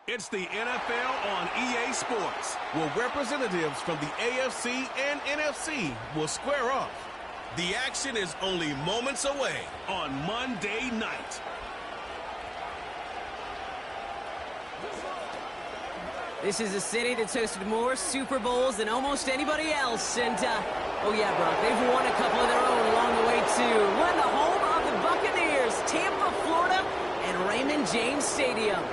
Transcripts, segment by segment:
It's the NFL on EA Sports, where representatives from the AFC and NFC will square off. The action is only moments away on Monday night. This is a city that's hosted more Super Bowls than almost anybody else. And, oh yeah, Brock, they've won a couple of their own along the way, too. We're in the home of the Buccaneers, Tampa, Florida, and Raymond James Stadium.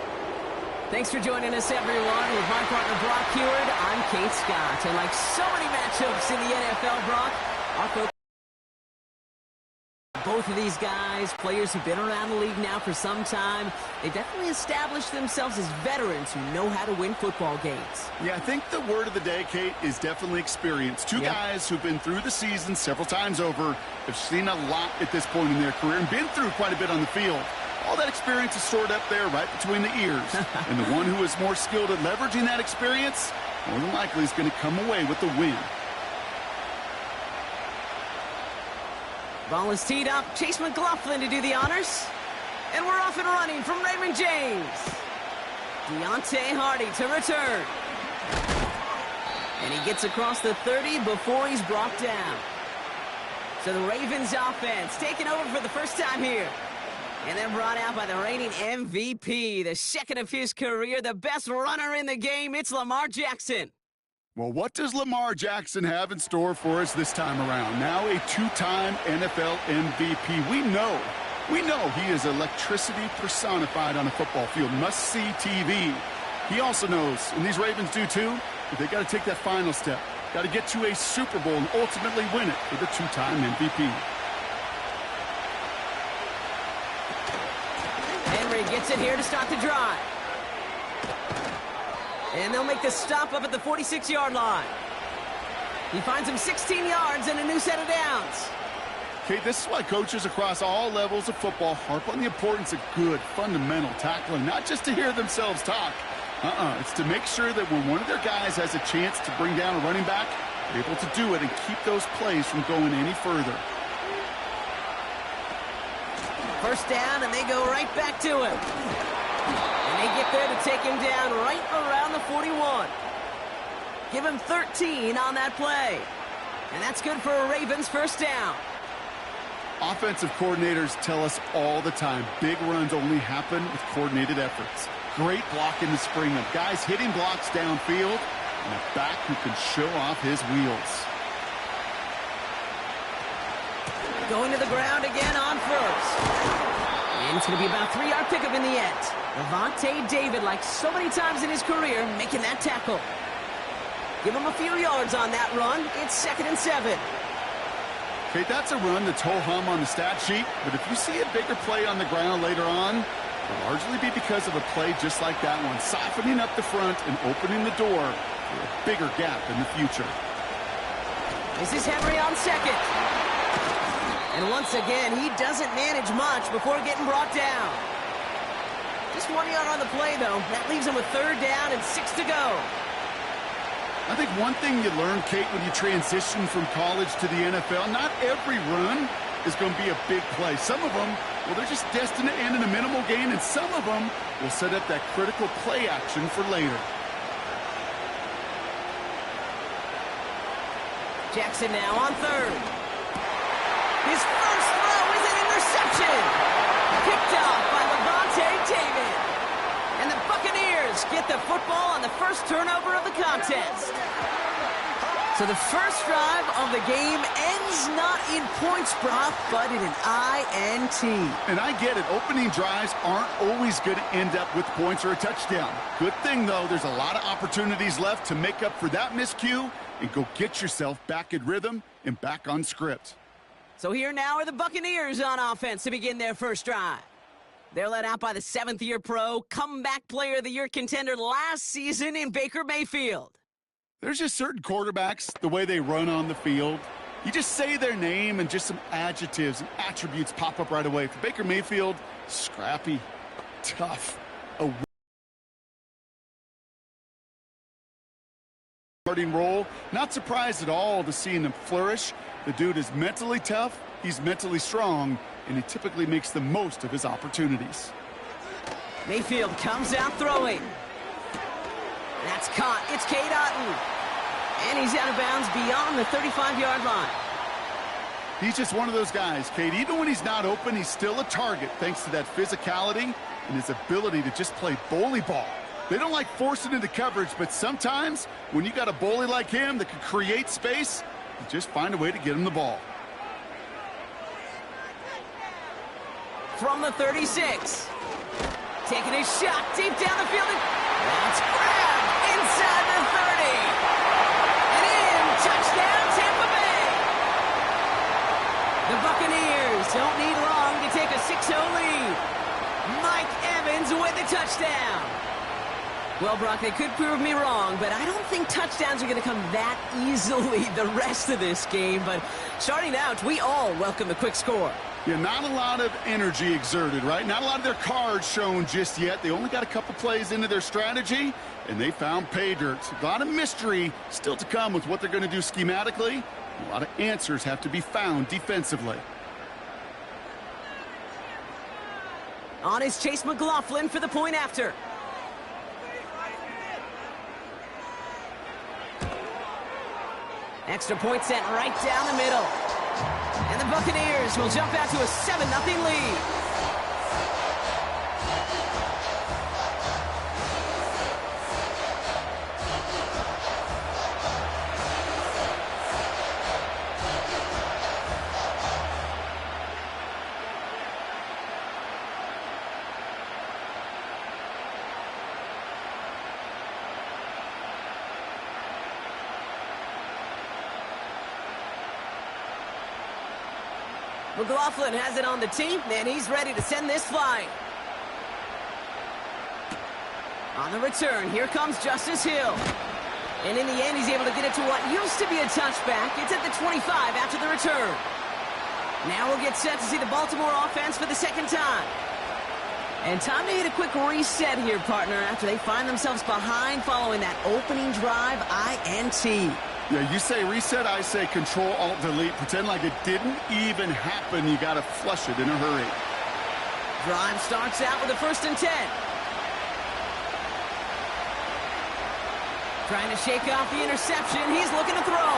Thanks for joining us, everyone. With my partner, Brock Heward, I'm Kate Scott. And like so many matchups in the NFL, Brock, our focus. Both of these guys, players who've been around the league now for some time, they've definitely established themselves as veterans who know how to win football games. Yeah, I think the word of the day, Kate, is definitely experience. Two guys who've been through the season several times over, have seen a lot at this point in their career, and been through quite a bit on the field. All that experience is stored up there right between the ears. And the one who is more skilled at leveraging that experience, more than likely is going to come away with the win. Ball is teed up. Chase McLaughlin to do the honors. And we're off and running from Raymond James. Deontay Hardy to return. And he gets across the 30 before he's brought down. So the Ravens offense taking over for the first time here. And then brought out by the reigning MVP, the second of his career, the best runner in the game. It's Lamar Jackson. Well, what does Lamar Jackson have in store for us this time around? Now a two-time NFL MVP. We know he is electricity personified on a football field. Must-see TV. He also knows, and these Ravens do too, that they got to take that final step. Got to get to a Super Bowl and ultimately win it for the two-time MVP. Henry gets it here to start the drive. And they'll make the stop up at the 46-yard line. He finds him 16 yards and a new set of downs. Okay, this is why coaches across all levels of football harp on the importance of good, fundamental tackling, not just to hear themselves talk. It's to make sure that when one of their guys has a chance to bring down a running back, they're able to do it and keep those plays from going any further. First down, and they go right back to him. And they get there to take him down right around the 41. Give him 13 on that play. And that's good for a Ravens first down. Offensive coordinators tell us all the time, big runs only happen with coordinated efforts. Great block in the spring of guys hitting blocks downfield, and a back who can show off his wheels. Going to the ground again on first. And it's going to be about a 3-yard pickup in the end. Levante David, like so many times in his career, making that tackle. Give him a few yards on that run. It's 2nd and 7. Okay, that's a run that's ho-hum on the stat sheet, but if you see a bigger play on the ground later on, it'll largely be because of a play just like that one, softening up the front and opening the door for a bigger gap in the future. This is Henry on second. And once again, he doesn't manage much before getting brought down. Just 1 yard on the play, though. That leaves him with 3rd down and 6 to go. I think one thing you learn, Kate, when you transition from college to the NFL, not every run is going to be a big play. Some of them, well, they're just destined to end in a minimal gain, and some of them will set up that critical play action for later. Jackson now on 3rd. His first throw is an interception. Picked off by Levante David. And the Buccaneers get the football on the first turnover of the contest. So the first drive of the game ends not in points, Brock, but in an INT. And I get it. Opening drives aren't always going to end up with points or a touchdown. Good thing, though, there's a lot of opportunities left to make up for that miscue and go get yourself back in rhythm and back on script. So here now are the Buccaneers on offense to begin their first drive. They're led out by the 7th-year pro, comeback player of the year contender last season in Baker Mayfield. There's just certain quarterbacks, the way they run on the field. You just say their name and just some adjectives and attributes pop up right away. For Baker Mayfield, scrappy, tough, a starting role. Not surprised at all to seeing him flourish. The dude is mentally tough, he's mentally strong, and he typically makes the most of his opportunities. Mayfield comes out throwing. That's caught. It's Cade Otton. And he's out of bounds beyond the 35-yard line. He's just one of those guys, Cade. Even when he's not open, he's still a target thanks to that physicality and his ability to just play bully ball. They don't like forcing into coverage, but sometimes when you got a bully like him that can create space, you just find a way to get him the ball. From the 36. Taking a shot deep down the field. That's grabbed inside the 30. And in, touchdown, Tampa Bay. The Buccaneers don't need long to take a 6-0 lead. Mike Evans with the touchdown. Well, Brock, they could prove me wrong, but I don't think touchdowns are going to come that easily the rest of this game. But starting out, we all welcome the quick score. Yeah, not a lot of energy exerted, right? Not a lot of their cards shown just yet. They only got a couple plays into their strategy, and they found pay dirt. A lot of mystery still to come with what they're going to do schematically. A lot of answers have to be found defensively. On is Chase McLaughlin for the point after. Extra point sent right down the middle. And the Buccaneers will jump out to a 7-0 lead. McLaughlin has it on the tee, and he's ready to send this flying. On the return, here comes Justice Hill. And in the end, he's able to get it to what used to be a touchback. It's at the 25 after the return. Now we'll get set to see the Baltimore offense for the second time. And time to hit a quick reset here, partner, after they find themselves behind following that opening drive INT. Yeah, you say reset, I say Control-Alt-Delete. Pretend like it didn't even happen. You got to flush it in a hurry. Drive starts out with a 1st and 10. Trying to shake off the interception. He's looking to throw.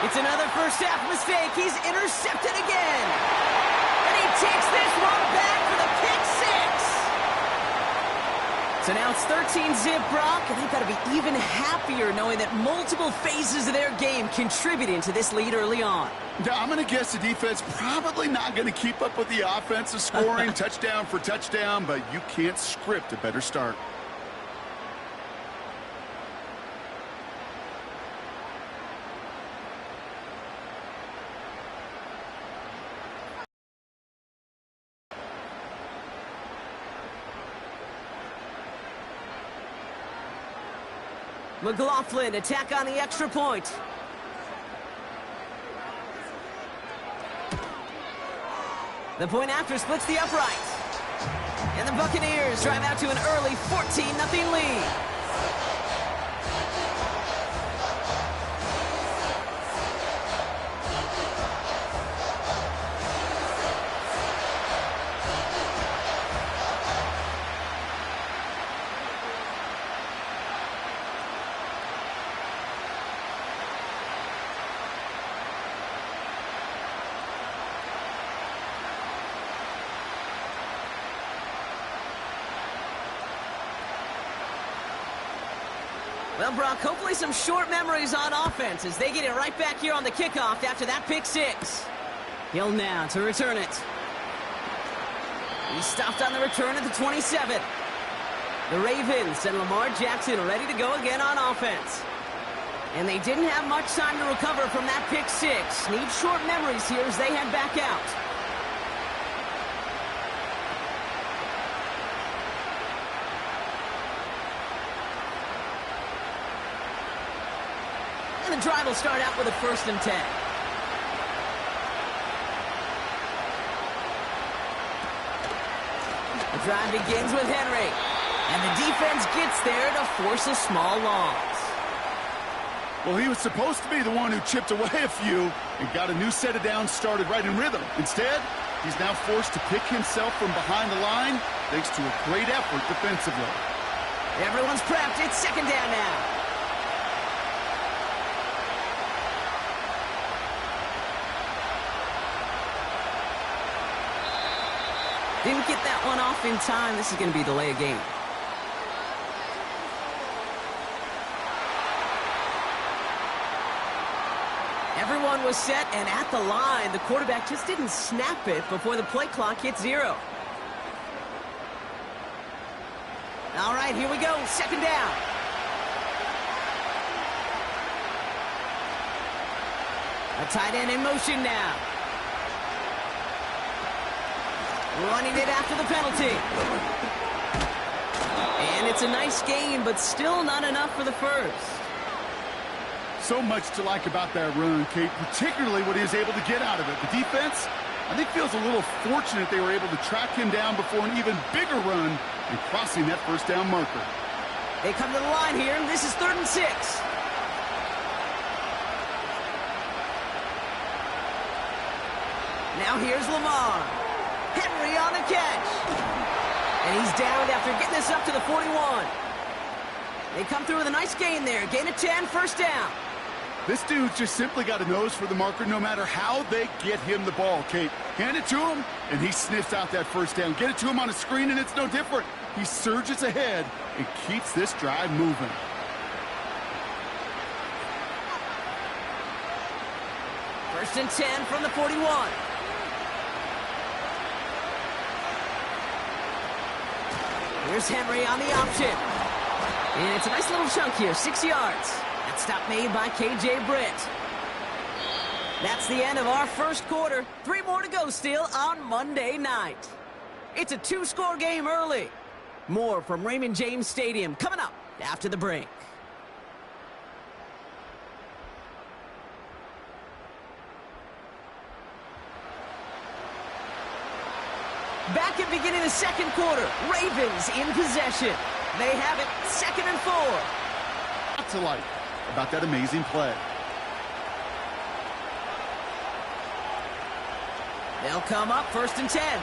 It's another first-half mistake. He's intercepted again. And he takes this one back for the pick six. So now it's 13-zip, Brock, and they've got to be even happier knowing that multiple phases of their game contributing to this lead early on. Yeah, I'm going to guess the defense probably not going to keep up with the offensive scoring touchdown for touchdown, but you can't script a better start. McLaughlin, attack on the extra point. The point after splits the uprights. And the Buccaneers drive out to an early 14-0 lead. Well, Brock, hopefully some short memories on offense as they get it right back here on the kickoff after that pick six. Hill now to return it. He stopped on the return at the 27. The Ravens and Lamar Jackson ready to go again on offense. And they didn't have much time to recover from that pick six. Need short memories here as they head back out. And the drive will start out with a 1st and 10. The drive begins with Henry. And the defense gets there to force a small loss. Well, he was supposed to be the one who chipped away a few and got a new set of downs started right in rhythm. Instead, he's now forced to pick himself from behind the line thanks to a great effort defensively. Everyone's prepped. It's second down now. Didn't get that one off in time. This is going to be delay of game. Everyone was set and at the line. The quarterback just didn't snap it before the play clock hit 0. All right, here we go. Second down. A tight end in motion now. Running it after the penalty. And it's a nice gain, but still not enough for the first. So much to like about that run, Kate, particularly what he was able to get out of it. The defense, I think, feels a little fortunate they were able to track him down before an even bigger run and crossing that first down marker. They come to the line here, and this is 3rd and 6. Now here's Lamar. Henry on the catch. And he's downed after getting this up to the 41. They come through with a nice gain there. Gain of 10, first down. This dude just simply got a nose for the marker no matter how they get him the ball, Kate. Hand it to him, and he sniffs out that first down. Get it to him on a screen, and it's no different. He surges ahead and keeps this drive moving. First and 10 from the 41. Here's Henry on the option. And it's a nice little chunk here, 6 yards. That stop made by K.J. Britt. That's the end of our first quarter. 3 more to go still on Monday night. It's a 2-score game early. More from Raymond James Stadium coming up after the break. Back at beginning of the second quarter, Ravens in possession. They have it 2nd and 4. Lots to like about that amazing play. They'll come up 1st and 10.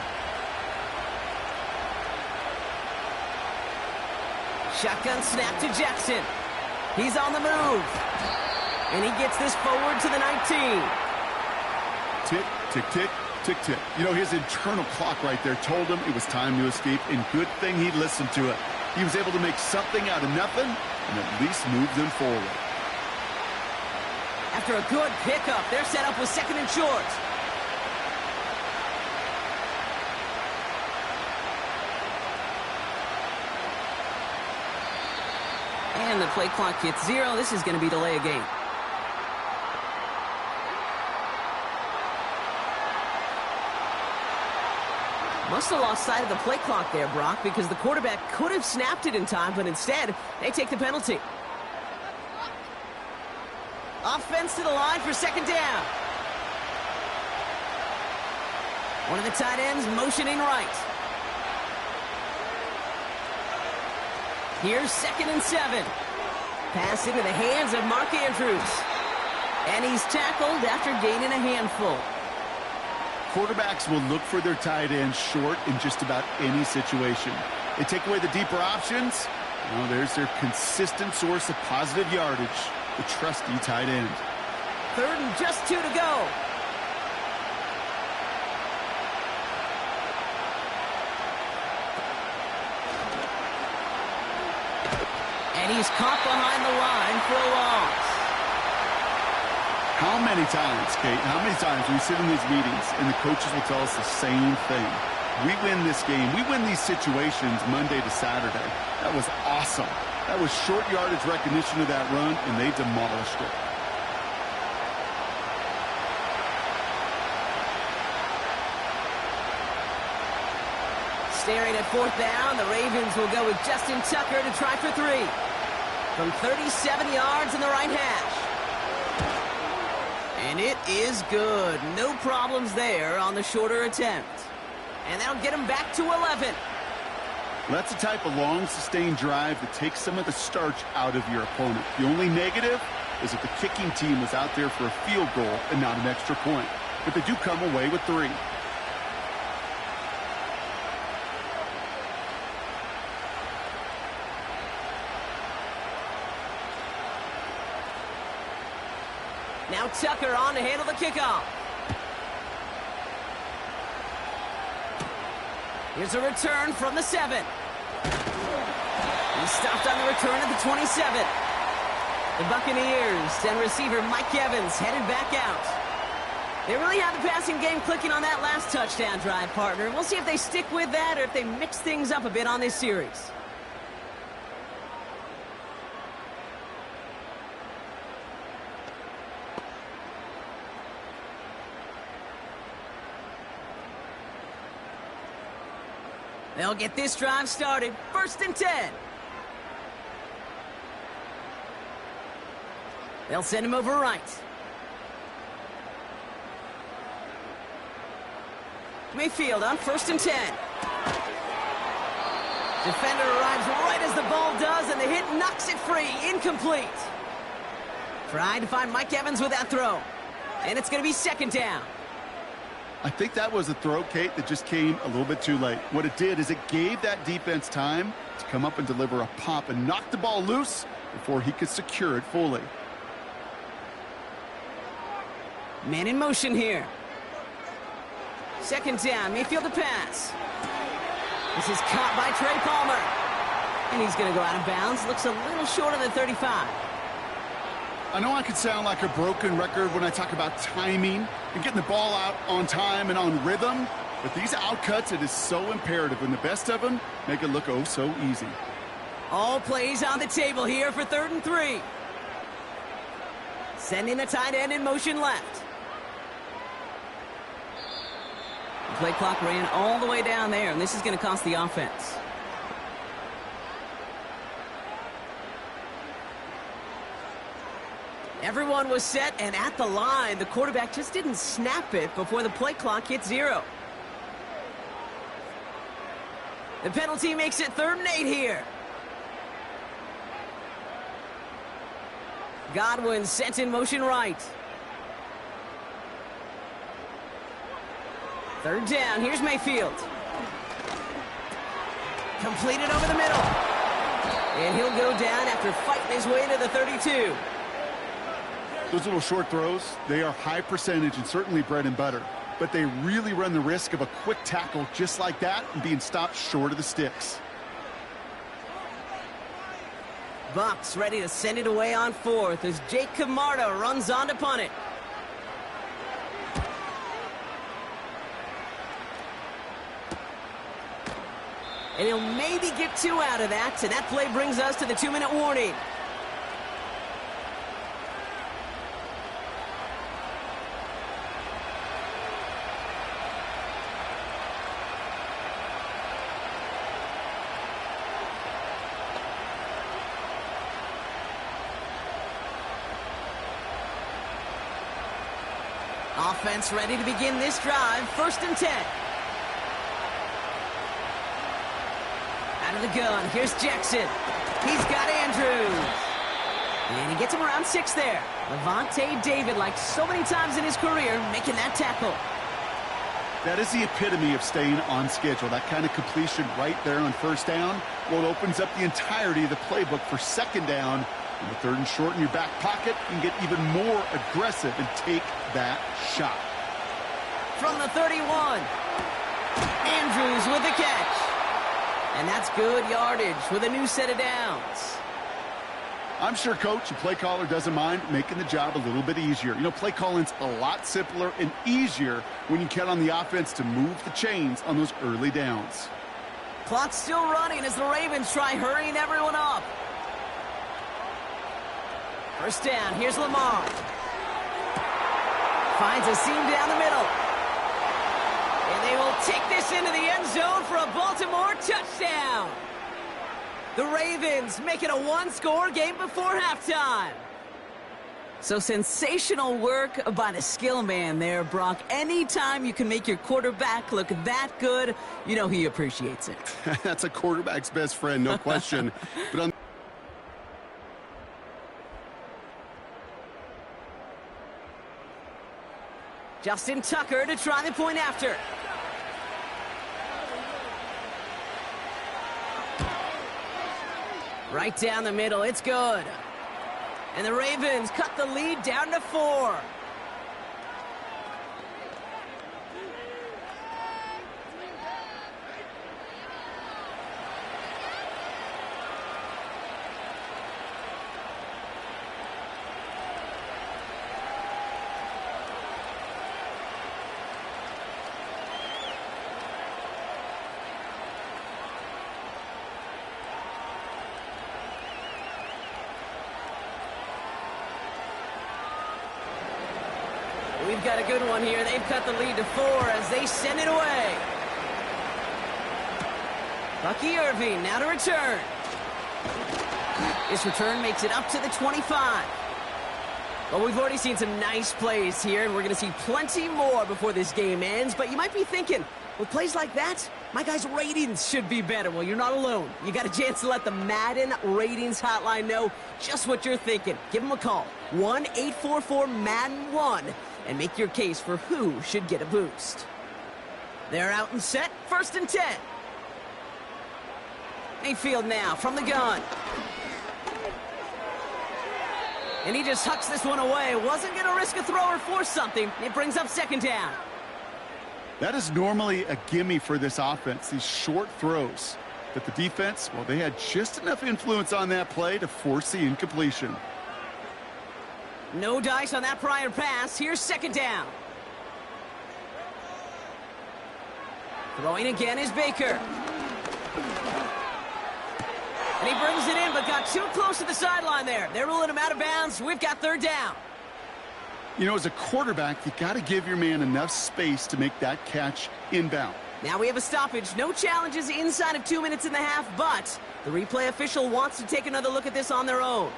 Shotgun snap to Jackson. He's on the move. And he gets this forward to the 19. Tick, tick, tick, tick, tick. You know, his internal clock right there told him it was time to escape, and good thing he listened to it. He was able to make something out of nothing and at least move them forward. After a good pickup, they're set up with 2nd and short. And the play clock hits 0. This is going to be delay of game. Must have lost sight of the play clock there, Brock, because the quarterback could have snapped it in time, but instead, they take the penalty. Offense to the line for 2nd down. One of the tight ends motioning right. Here's 2nd and 7. Pass into the hands of Mark Andrews. And he's tackled after gaining a handful. Quarterbacks will look for their tight ends short in just about any situation. They take away the deeper options. Well, there's their consistent source of positive yardage, the trusty tight end. 3rd and just 2 to go. And he's caught behind the line for a loss. How many times, Kate, how many times we sit in these meetings and the coaches will tell us the same thing? We win this game. We win these situations Monday to Saturday. That was awesome. That was short yardage recognition of that run, and they demolished it. Staring at 4th down, the Ravens will go with Justin Tucker to try for 3. From 37 yards in the right hash. And it is good. No problems there on the shorter attempt. And that'll get him back to 11. That's the type of long, sustained drive that takes some of the starch out of your opponent. The only negative is that the kicking team was out there for a field goal and not an extra point. But they do come away with 3. Now Tucker on to handle the kickoff. Here's a return from the 7. He stopped on the return at the 27. The Buccaneers and receiver Mike Evans headed back out. They really have the passing game clicking on that last touchdown drive, partner. We'll see if they stick with that or if they mix things up a bit on this series. They'll get this drive started. 1st and 10. They'll send him over right. Mayfield on 1st and 10. Defender arrives right as the ball does, and the hit knocks it free. Incomplete. Trying to find Mike Evans with that throw. And it's going to be 2nd down. I think that was a throw, Kate, that just came a little bit too late. What it did is it gave that defense time to come up and deliver a pop and knock the ball loose before he could secure it fully. Man in motion here. 2nd down, Mayfield to pass. This is caught by Trey Palmer. And he's going to go out of bounds. Looks a little short of the 35. I know I could sound like a broken record when I talk about timing and getting the ball out on time and on rhythm, but these outcuts, it is so imperative, and the best of them make it look oh so easy. All plays on the table here for 3rd and 3. Sending the tight end in motion left. The play clock ran all the way down there, and this is going to cost the offense. Everyone was set and at the line. The quarterback just didn't snap it before the play clock hit 0. The penalty makes it 3rd and 8 here. Godwin sent in motion right. 3rd down. Here's Mayfield. Completed over the middle. And he'll go down after fighting his way into the 32. Those little short throws, they are high percentage and certainly bread and butter, but they really run the risk of a quick tackle just like that and being stopped short of the sticks. Bucs ready to send it away on 4th as Jake Camarda runs on to punt it. And he'll maybe get 2 out of that, and that play brings us to the 2-minute warning. Offense ready to begin this drive. 1st and 10. Out of the gun. Here's Jackson. He's got Andrews. And he gets him around 6 there. Levante David, like so many times in his career, making that tackle. That is the epitome of staying on schedule. That kind of completion right there on 1st down. Well, it opens up the entirety of the playbook for 2nd down. And with 3rd and short in your back pocket, you can get even more aggressive and take that shot. From the 31, Andrews with the catch. And that's good yardage with a new set of downs. I'm sure coach and play caller doesn't mind making the job a little bit easier. You know, play calling's a lot simpler and easier when you count on the offense to move the chains on those early downs. Clock's still running as the Ravens try hurrying everyone up. 1st down, here's Lamar. Finds a seam down the middle. And they will take this into the end zone for a Baltimore touchdown. The Ravens make it a 1-score game before halftime. So sensational work by the skill man there, Brock. Anytime you can make your quarterback look that good, you know he appreciates it. That's a quarterback's best friend, no question. But on Justin Tucker to try the point after. Right down the middle, it's good. And the Ravens cut the lead down to 4. We've got a good one here. They've cut the lead to 4 as they send it away. Bucky Irving now to return. This return makes it up to the 25. Well, we've already seen some nice plays here, and we're going to see plenty more before this game ends. But you might be thinking, with plays like that, my guys' ratings should be better. Well, you're not alone. You got a chance to let the Madden Ratings Hotline know just what you're thinking. Give them a call, 1-844-MADDEN-1, and make your case for who should get a boost. They're out and set, 1st and 10. Mayfield now from the gun. And he just hucks this one away. Wasn't going to risk a throw or force something. It brings up 2nd down. That is normally a gimme for this offense, these short throws. But the defense, well, they had just enough influence on that play to force the incompletion. No dice on that prior pass. Here's 2nd down. Throwing again is Baker. And he brings it in, but got too close to the sideline there. They're ruling him out of bounds. We've got 3rd down. You know, as a quarterback, you got to give your man enough space to make that catch inbound. Now we have a stoppage. No challenges inside of 2 minutes and a half, but the replay official wants to take another look at this on their own.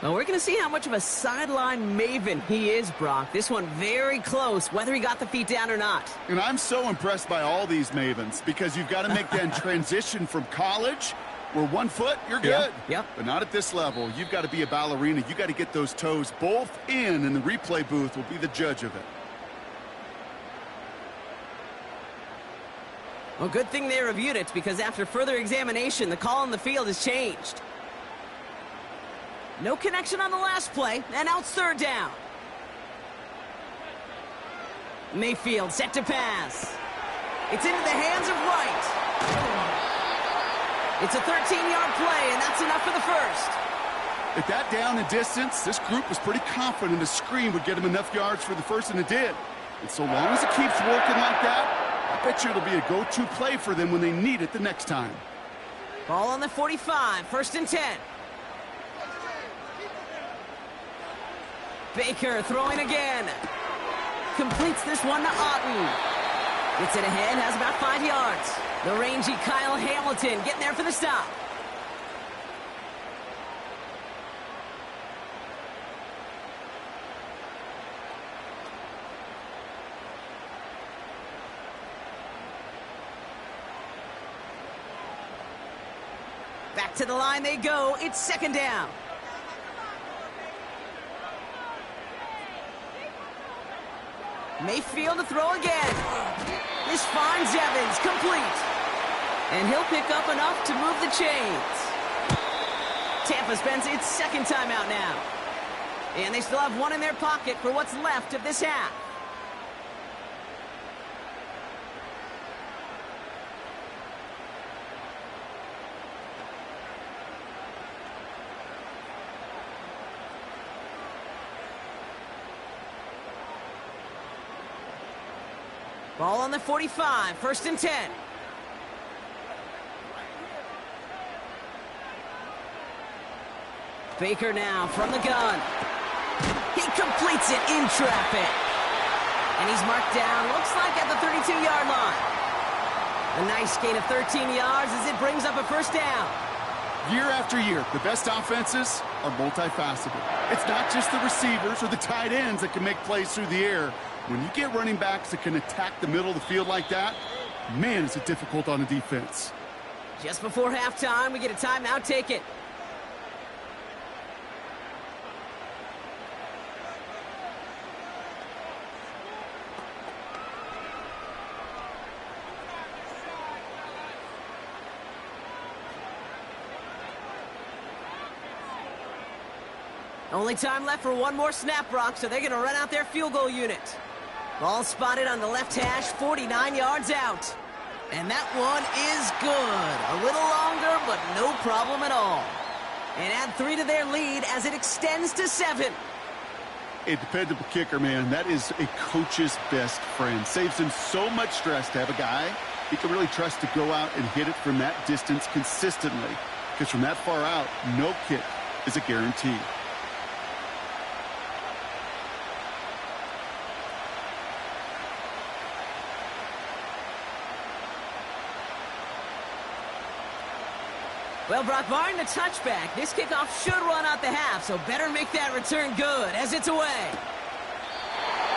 Well, we're going to see how much of a sideline maven he is, Brock. This one very close, whether he got the feet down or not. And I'm so impressed by all these mavens because you've got to make that transition from college where 1 foot, you're good. Yep. But not at this level. You've got to be a ballerina. You've got to get those toes both in, and the replay booth will be the judge of it. Well, good thing they reviewed it, because after further examination, the call on the field has changed. No connection on the last play, and now it's 3rd down. Mayfield set to pass. It's into the hands of Wright. It's a 13-yard play, and that's enough for the 1st. At that down and distance, this group was pretty confident a screen would get him enough yards for the 1st, and it did. And so long as it keeps working like that, I bet you it'll be a go-to play for them when they need it the next time. Ball on the 45, 1st and 10. Baker throwing again. Completes this one to Otten. Gets it ahead, has about 5 yards. The rangy Kyle Hamilton getting there for the stop. Back to the line they go. It's 2nd down. Mayfield to throw again. This finds Evans, complete. And he'll pick up enough to move the chains. Tampa spends its 2nd timeout now. And they still have 1 in their pocket for what's left of this half. Ball on the 45, 1st and 10. Baker now from the gun. He completes it in traffic. And he's marked down, looks like at the 32-yard line. A nice gain of 13 yards as it brings up a 1st down. Year after year, the best offenses are multifaceted. It's not just the receivers or the tight ends that can make plays through the air. When you get running backs that can attack the middle of the field like that, man, is it difficult on the defense. Just before halftime, we get a timeout. Take it. Only time left for one more snap, Brock, so they're going to run out their field goal unit. Ball spotted on the left hash, 49 yards out. And that one is good. A little longer, but no problem at all. And add 3 to their lead as it extends to 7. A dependable kicker, man. That is a coach's best friend. Saves him so much stress to have a guy he can really trust to go out and hit it from that distance consistently. Because from that far out, no kick is a guarantee. Well, Brock, barring the touchback, this kickoff should run out the half, so better make that return good as it's away.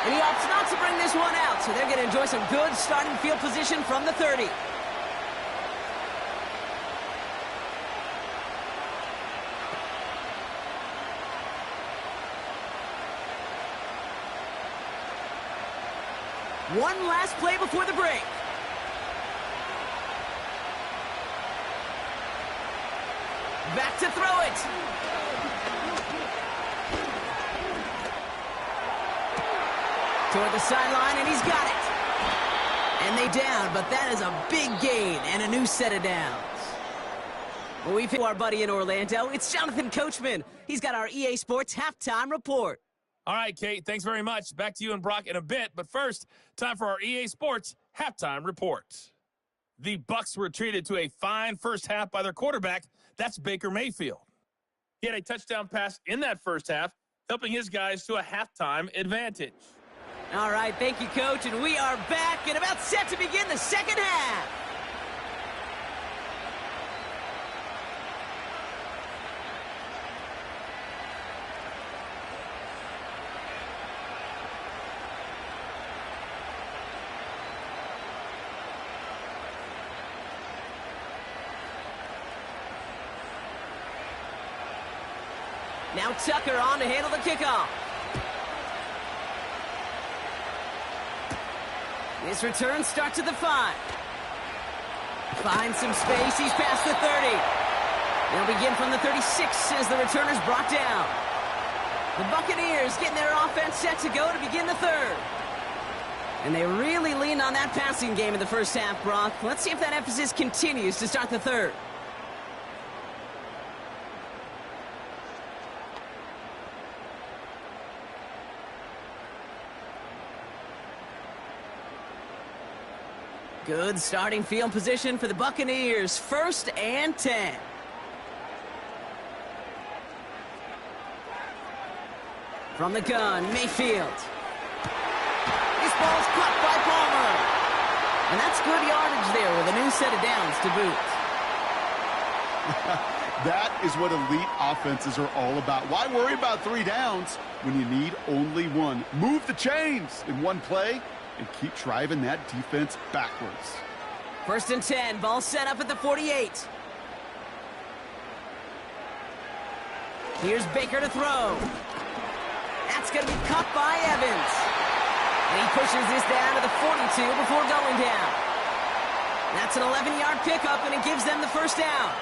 And he opts not to bring this one out, so they're going to enjoy some good starting field position from the 30. One last play before the break. Back to throw it. Toward the sideline, and he's got it. And they down, but that is a big gain and a new set of downs. Well, we've hit our buddy in Orlando. It's Jonathan Coachman. He's got our EA Sports halftime report. All right, Kate, thanks very much. Back to you and Brock in a bit. But first, time for our EA Sports halftime report. The Bucs were treated to a fine first half by their quarterback. That's Baker Mayfield. He had a touchdown pass in that first half, helping his guys to a halftime advantage. All right, thank you, Coach. And we are back and about set to begin the second half. Now Tucker on to handle the kickoff. This return starts at the 5. Finds some space. He's past the 30. They'll begin from the 36 as the returner's brought down. The Buccaneers getting their offense set to go to begin the third. And they really leaned on that passing game in the first half, Brock. Let's see if that emphasis continues to start the third. Good starting field position for the Buccaneers. 1st and 10. From the gun, Mayfield. This ball's caught by Palmer. And that's good yardage there with a new set of downs to boot. That is what elite offenses are all about. Why worry about 3 downs when you need only 1? Move the chains in one play and keep driving that defense backwards. 1st and 10, ball set up at the 48. Here's Baker to throw. That's going to be caught by Evans. And he pushes this down to the 42 before going down. That's an 11-yard pickup, and it gives them the first down.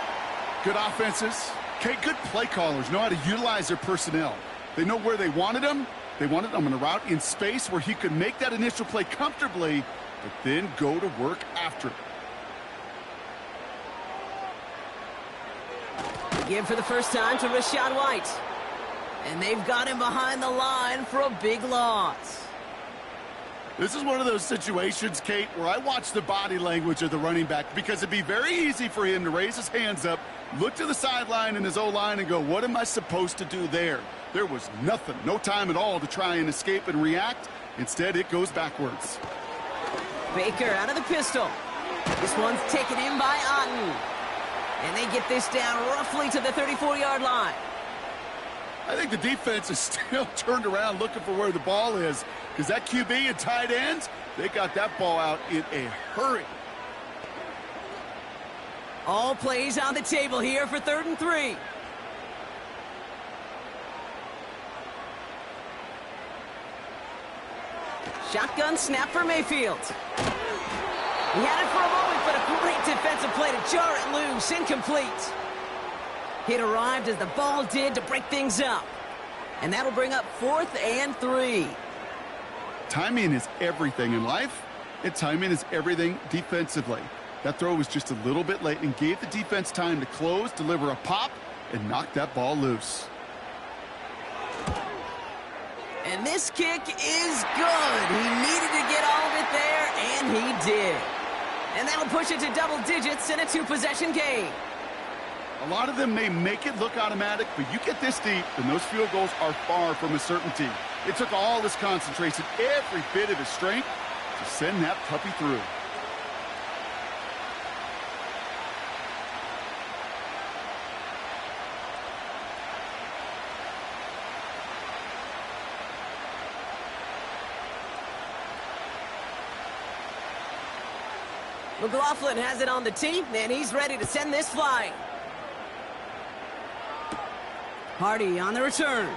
Good offenses. Okay, good play callers know how to utilize their personnel. They know where they wanted them. They wanted him in a route in space where he could make that initial play comfortably, but then go to work after it. Give for the first time to Rachaad White. And they've got him behind the line for a big loss. This is one of those situations, Kate, where I watch the body language of the running back because it'd be very easy for him to raise his hands up, look to the sideline in his O-line and go, what am I supposed to do there? There was nothing, no time at all to try and escape and react. Instead, it goes backwards. Baker out of the pistol. This one's taken in by Otten. And they get this down roughly to the 34-yard line. I think the defense is still turned around looking for where the ball is because that QB and tight ends, they got that ball out in a hurry. All plays on the table here for 3rd and 3. Shotgun snap for Mayfield. He had it for a moment, but a great defensive play to jar it loose. Incomplete. Hit arrived as the ball did to break things up. And that'll bring up 4th and 3. Timing is everything in life, and timing is everything defensively. That throw was just a little bit late and gave the defense time to close, deliver a pop, and knock that ball loose. And this kick is good. He needed to get all of it there, and he did. And that'll push it to double digits in a 2-possession game. A lot of them may make it look automatic, but you get this deep, and those field goals are far from a certainty. It took all his concentration, every bit of his strength, to send that puppy through. McLaughlin has it on the tee, and he's ready to send this flying. Hardy on the return.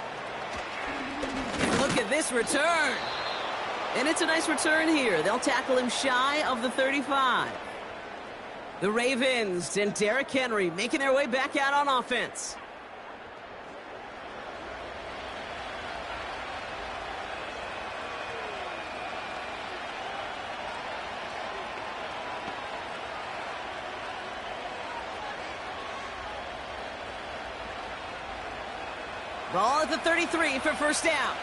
Look at this return. And it's a nice return here. They'll tackle him shy of the 35. The Ravens and Derrick Henry making their way back out on offense. Ball at the 33 for first down.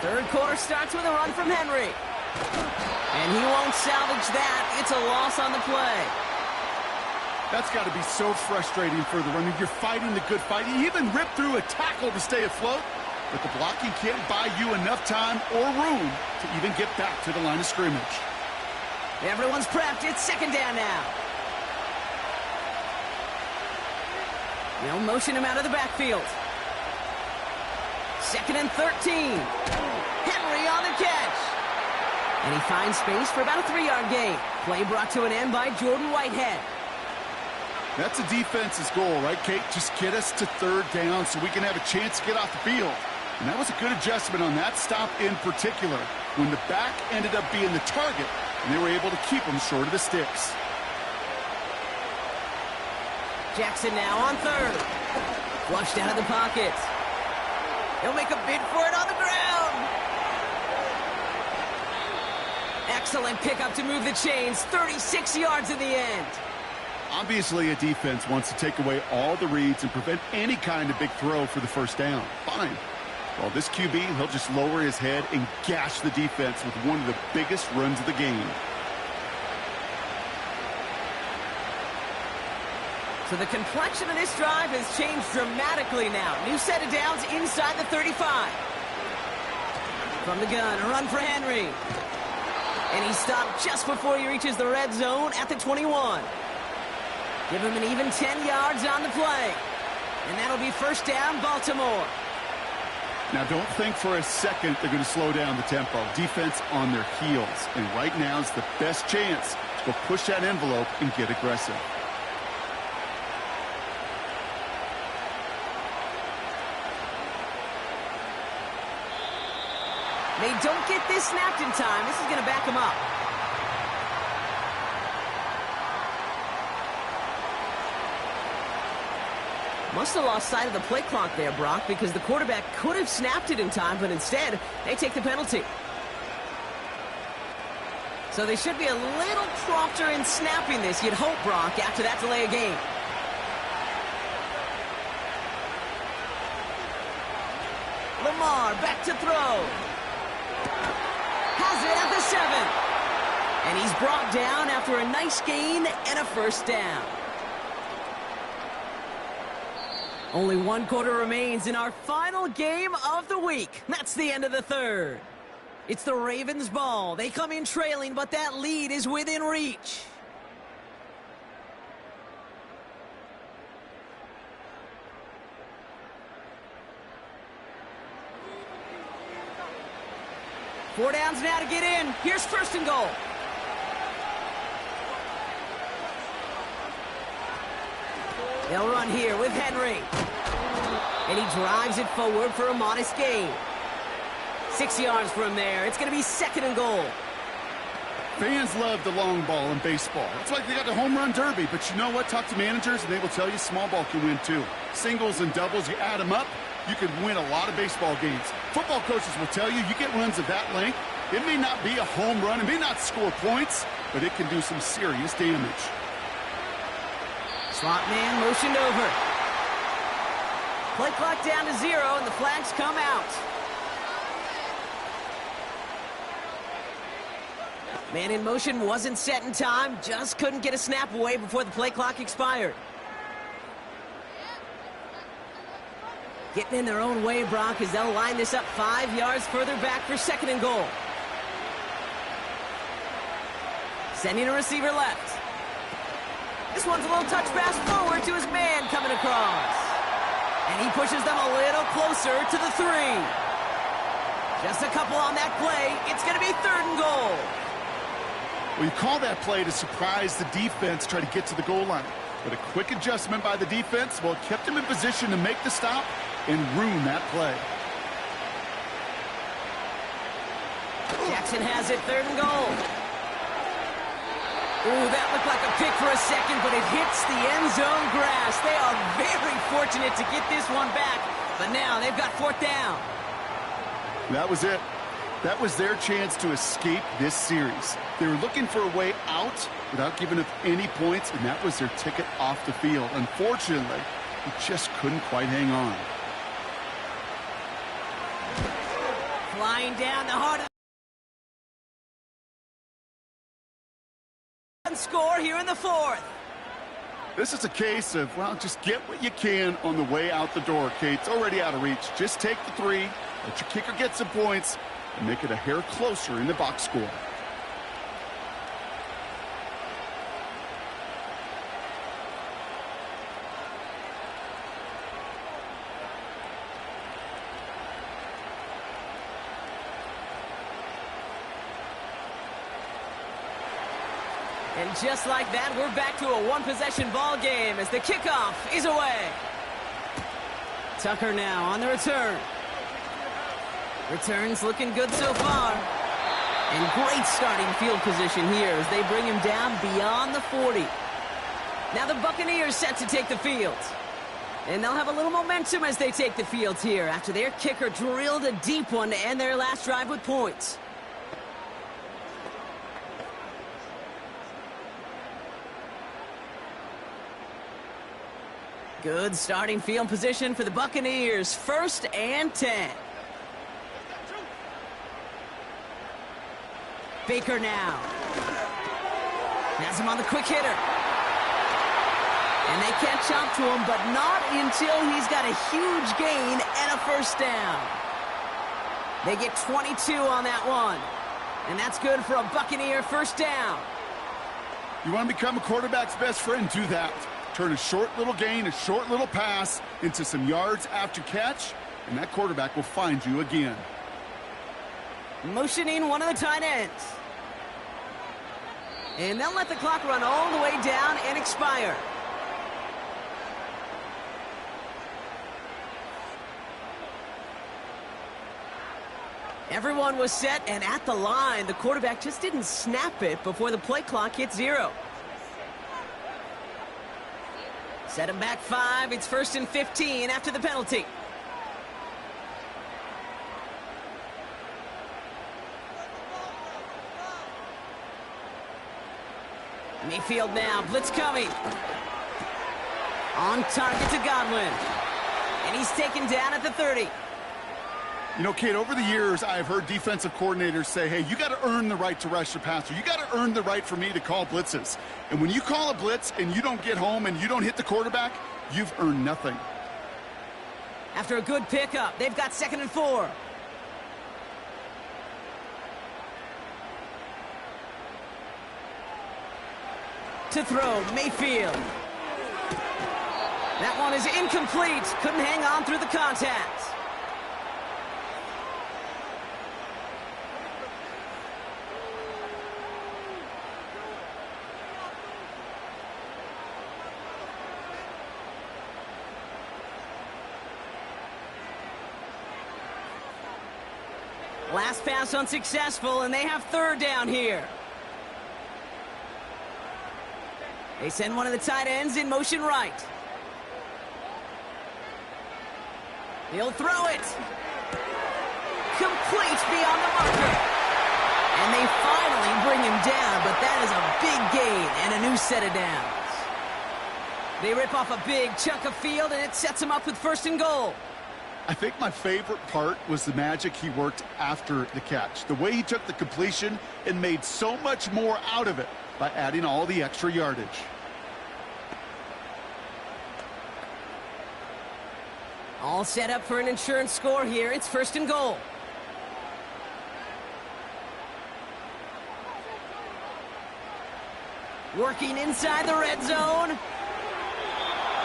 Third quarter starts with a run from Henry. And he won't salvage that. It's a loss on the play. That's got to be so frustrating for the runner. You're fighting the good fight. He even ripped through a tackle to stay afloat, but the blocking can't buy you enough time or room to even get back to the line of scrimmage. Everyone's prepped. It's second down now. They'll motion him out of the backfield. Second and 13. Henry on the catch. And he finds space for about a 3-yard gain. Play brought to an end by Jordan Whitehead. That's a defense's goal, right, Kate? Just get us to third down so we can have a chance to get off the field. And that was a good adjustment on that stop in particular, when the back ended up being the target, and they were able to keep him short of the sticks. Jackson now on third. Flushed out of the pocket. He'll make a bid for it on the ground. Excellent pickup to move the chains. 36 yards in the end. Obviously, a defense wants to take away all the reads and prevent any kind of big throw for the first down. Fine. Well, this QB, he'll just lower his head and gash the defense with one of the biggest runs of the game. So the complexion of this drive has changed dramatically now. New set of downs inside the 35. From the gun, a run for Henry. And he stopped just before he reaches the red zone at the 21. Give him an even 10 yards on the play. And that'll be first down, Baltimore. Now, don't think for a second they're going to slow down the tempo. Defense on their heels. And right now is the best chance to go push that envelope and get aggressive. They don't get this snapped in time. This is going to back them up. Must have lost sight of the play clock there, Brock, because the quarterback could have snapped it in time, but instead, they take the penalty. So they should be a little prompter in snapping this, you'd hope, Brock, after that delay of game. Lamar back to throw. Has it at the 7. And he's brought down after a nice gain and a first down. Only one quarter remains in our final game of the week. That's the end of the third. It's the Ravens' ball. They come in trailing, but that lead is within reach. Four downs now to get in. Here's first and goal. They'll run here with Henry. And he drives it forward for a modest gain. 6 yards from there. It's going to be second and goal. Fans love the long ball in baseball. It's like they got the home run derby, but you know what? Talk to managers, and they will tell you small ball can win too. Singles and doubles, you add them up, you could win a lot of baseball games. Football coaches will tell you get runs of that length. It may not be a home run, it may not score points, but it can do some serious damage. Slot man motioned over. Play clock down to 0, and the flags come out. Man in motion wasn't set in time, just couldn't get a snap away before the play clock expired. Getting in their own way, Brock, as they'll line this up 5 yards further back for 2nd and goal. Sending a receiver left. This one's a little touch pass forward to his man coming across. And he pushes them a little closer to the 3. Just a couple on that play. It's going to be 3rd and goal. Well, you call that play to surprise the defense, try to get to the goal line. But a quick adjustment by the defense, well, it kept him in position to make the stop and ruin that play. Jackson has it, 3rd and goal. Ooh, that looked like a pick for a second, but it hits the end zone grass. They are very fortunate to get this one back, but now they've got 4th down. That was it. That was their chance to escape this series. They were looking for a way out without giving up any points, and that was their ticket off the field. Unfortunately, he just couldn't quite hang on. Flying down the heart of the score here in the 4th. This is a case of, well, just get what you can on the way out the door, Kate. It's already out of reach. Just take the 3, let your kicker get some points, and make it a hair closer in the box score. And just like that, we're back to a one-possession ball game as the kickoff is away. Tucker now on the return. Returns looking good so far. And great starting field position here as they bring him down beyond the 40. Now the Buccaneers set to take the field. And they'll have a little momentum as they take the field here after their kicker drilled a deep one to end their last drive with points. Good starting field position for the Buccaneers. 1st and 10. Baker now. Has him on the quick hitter. And they can't jump to him, but not until he's got a huge gain and a 1st down. They get 22 on that one. And that's good for a Buccaneer 1st down. You want to become a quarterback's best friend? Do that. Turn a short little gain, a short little pass into some yards after catch, and that quarterback will find you again. Motioning one of the tight ends. And they'll let the clock run all the way down and expire. Everyone was set and at the line. The quarterback just didn't snap it before the play clock hit 0. Set him back 5. It's 1st and 15 after the penalty. Mayfield now. Blitz coming. On target to Godwin. And he's taken down at the 30. You know, Kate, over the years, I've heard defensive coordinators say, hey, you got to earn the right to rush the passer. You got to earn the right for me to call blitzes. And when you call a blitz and you don't get home and you don't hit the quarterback, you've earned nothing. After a good pickup, they've got 2nd and 4. To throw, Mayfield. That one is incomplete. Couldn't hang on through the contact. Last pass unsuccessful, and they have 3rd down here. They send one of the tight ends in motion right. He'll throw it. Complete beyond the marker. And they finally bring him down, but that is a big gain and a new set of downs. They rip off a big chunk of field, and it sets him up with 1st and goal. I think my favorite part was the magic he worked after the catch. The way he took the completion and made so much more out of it by adding all the extra yardage. All set up for an insurance score here. It's 1st and goal. Working inside the red zone.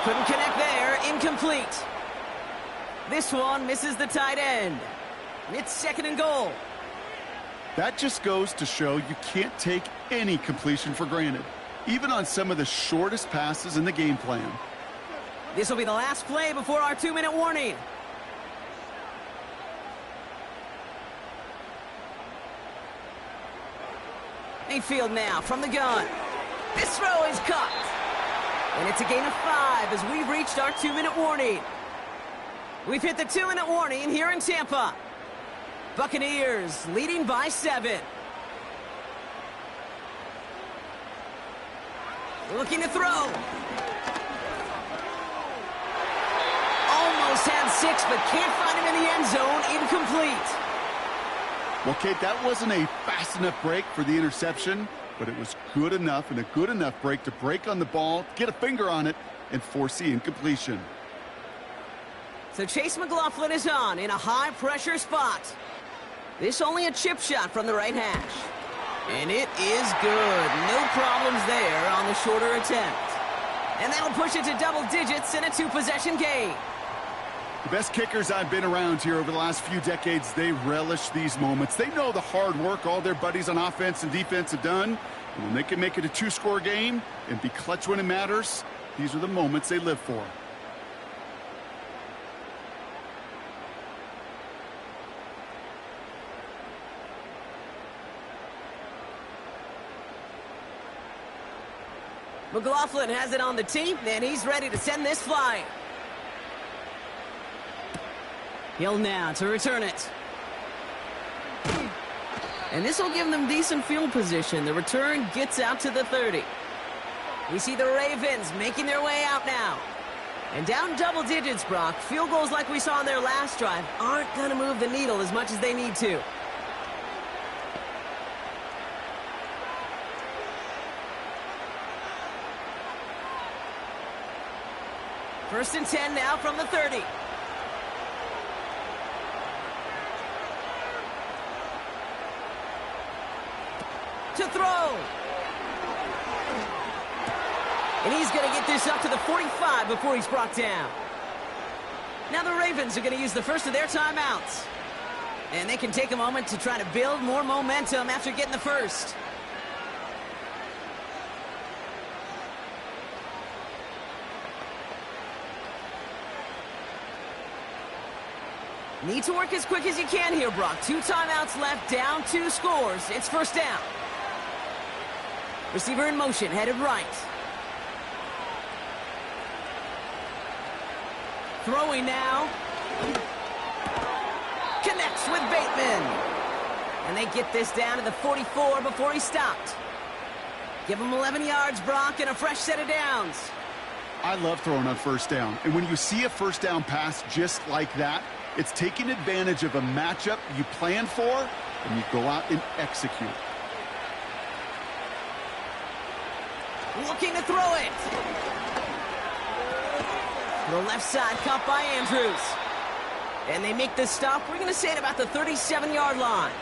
Couldn't connect there. Incomplete. This one misses the tight end. It's 2nd and goal. That just goes to show you can't take any completion for granted, even on some of the shortest passes in the game plan. This will be the last play before our 2-minute warning. Mayfield now from the gun. This throw is caught. And it's a gain of 5 as we've reached our 2-minute warning. We've hit the 2-minute warning here in Tampa. Buccaneers leading by 7. Looking to throw. Almost had 6, but can't find him in the end zone. Incomplete. Well, Kate, that wasn't a fast enough break for the interception, but it was good enough and a good enough break to break on the ball, get a finger on it, and force the incompletion. So Chase McLaughlin is on in a high-pressure spot. This only a chip shot from the right hash. And it is good. No problems there on the shorter attempt. And that'll push it to double digits in a 2-possession game. The best kickers I've been around here over the last few decades, they relish these moments. They know the hard work all their buddies on offense and defense have done. And when they can make it a 2-score game and be clutch when it matters, these are the moments they live for. McLaughlin has it on the tee, and he's ready to send this flying. Hill now to return it. And this will give them decent field position. The return gets out to the 30. We see the Ravens making their way out now. And down double digits, Brock. Field goals like we saw on their last drive aren't going to move the needle as much as they need to. First and 10 now from the 30. To throw. And he's going to get this up to the 45 before he's brought down. Now the Ravens are going to use the first of their timeouts. And they can take a moment to try to build more momentum after getting the first. Need to work as quick as you can here, Brock. 2 timeouts left, down 2 scores. It's first down. Receiver in motion, headed right. Throwing now. Connects with Bateman. And they get this down to the 44 before he stopped. Give him 11 yards, Brock, and a fresh set of downs. I love throwing on first down. And when you see a first down pass just like that, it's taking advantage of a matchup you plan for, and you go out and execute. Looking to throw it. The left side caught by Andrews. And they make the stop. We're going to say at about the 37-yard line.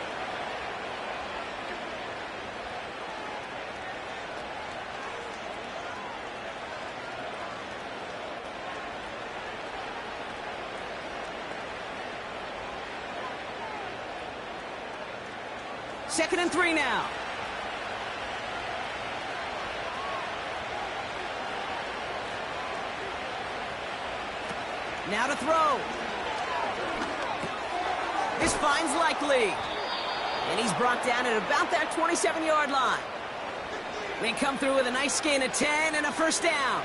Second and 3 now. Now to throw. This finds Likely. And he's brought down at about that 27-yard line. They come through with a nice gain of 10 and a first down.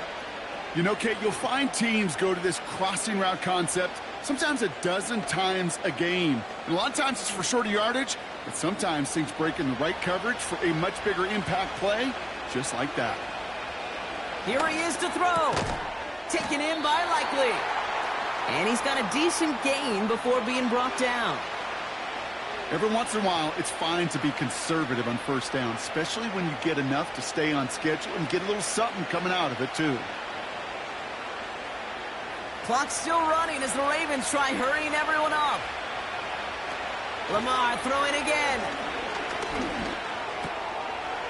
You know, Kate, you'll find teams go to this crossing route concept sometimes a dozen times a game. And a lot of times it's for shorter yardage, but sometimes things break in the right coverage for a much bigger impact play, just like that. Here he is to throw. Taken in by Likely. And he's got a decent gain before being brought down. Every once in a while, it's fine to be conservative on first down, especially when you get enough to stay on schedule and get a little something coming out of it, too. Clock's still running as the Ravens try hurrying everyone up. Lamar throwing again.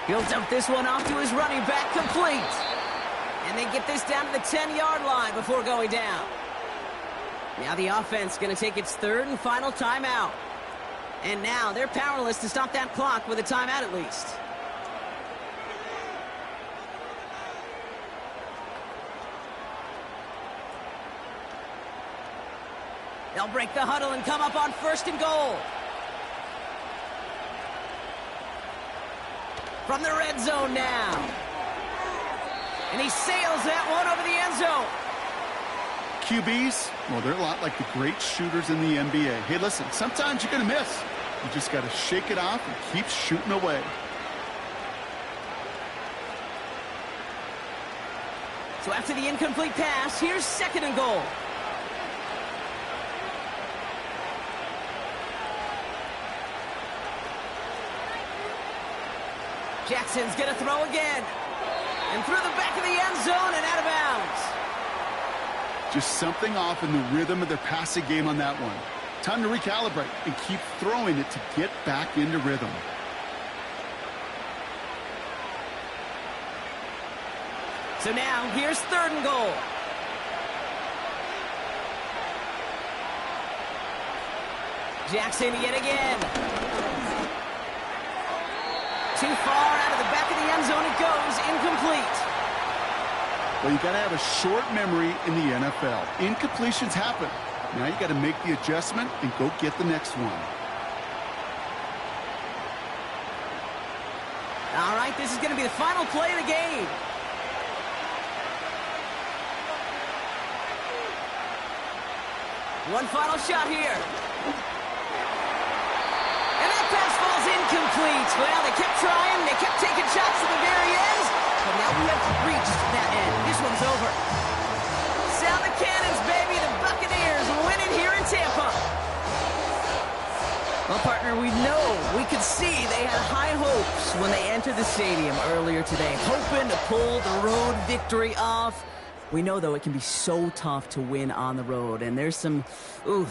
He'll dump this one off to his running back, complete. And they get this down to the 10-yard line before going down. Now the offense going to take its third and final timeout. And now they're powerless to stop that clock with a timeout at least. They'll break the huddle and come up on first and goal. From the red zone now. And he sails that one over the end zone. QBs, well, they're a lot like the great shooters in the NBA. Hey, listen, sometimes you're going to miss. You just got to shake it off and keep shooting away. So after the incomplete pass, here's second and goal. Jackson's going to throw again. And through the back of the end zone and out of bounds. Just something off in the rhythm of their passing game on that one. Time to recalibrate and keep throwing it to get back into rhythm. So now, here's third and goal. Jackson yet again. Too far out of the back of the end zone it goes, incomplete. Well, you got to have a short memory in the NFL. Incompletions happen. Now you got to make the adjustment and go get the next one. All right, this is going to be the final play of the game. One final shot here. And that pass falls incomplete. Well, they kept trying. They kept taking shots to the very end. But now we have reached that end. This one's over. Sound the cannons, baby. The Buccaneers winning here in Tampa. Well, partner, we could see they had high hopes when they entered the stadium earlier today, hoping to pull the road victory off. We know, though, it can be so tough to win on the road, and there's some,